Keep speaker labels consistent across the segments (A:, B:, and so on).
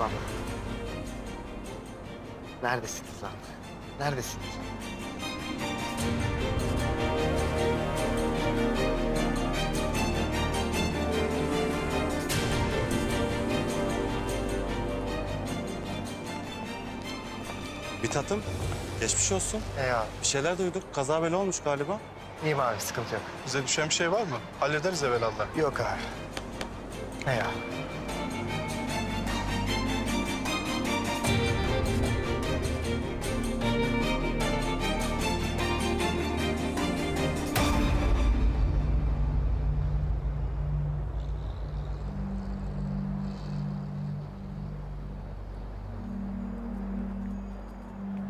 A: Lan. Neredesiniz lan? Neredesiniz?
B: Mithat'ım, geçmiş olsun.
A: Eyvallah.
B: Bir şeyler duyduk. Kaza bela olmuş galiba.
A: İyiyim abi, sıkıntı yok.
C: Bize düşen bir şey var mı? Hallederiz evvelallah.
A: Yok abi. Eyvallah.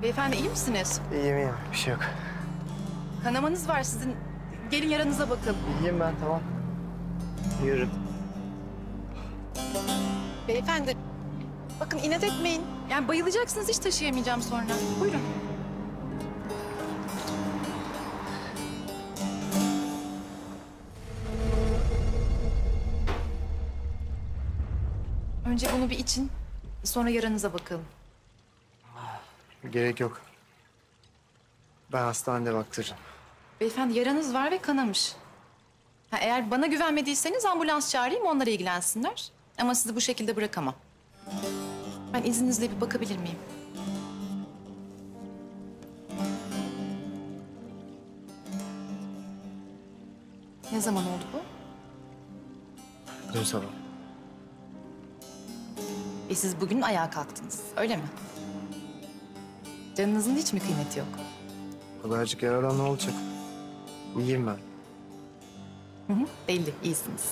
D: Beyefendi iyi misiniz?
A: İyiyim. Bir şey yok.
D: Kanamanız var sizin. Gelin yaranıza bakın.
A: İyiyim ben, tamam. Yürü.
D: Beyefendi bakın inat etmeyin. Yani bayılacaksınız hiç taşıyamayacağım sonra. Buyurun. Önce bunu bir için. Sonra yaranıza bakalım.
A: Gerek yok. Ben hastanede baktıracağım.
D: Beyefendi yaranız var ve kanamış. Ha, eğer bana güvenmediyseniz ambulans çağırayım onlara ilgilensinler. Ama sizi bu şekilde bırakamam. Ben izninizle bir bakabilir miyim? Ne zaman oldu bu?
A: Dün sabah.
D: Siz bugün ayağa kalktınız, öyle mi? Canınızın hiç mi kıymeti yok?
A: O kadarcık yaradan ne olacak? İyiyim ben.
D: Hı hı, belli, iyisiniz.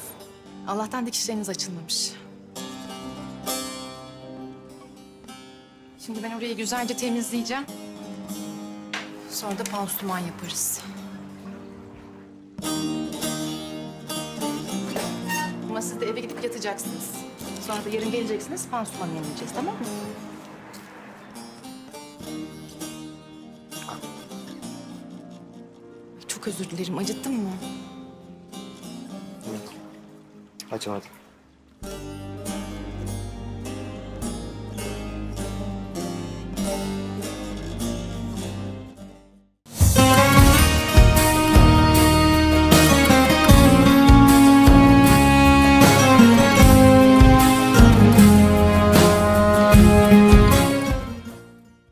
D: Allah'tan dikişleriniz açılmamış. Şimdi ben orayı güzelce temizleyeceğim. Sonra da pansuman yaparız. Ama siz de eve gidip yatacaksınız. Sonra da yarın geleceksiniz, pansuman yenileceğiz, tamam mı? Çok özür dilerim, acıttım mı?
A: Yok. Acımadım.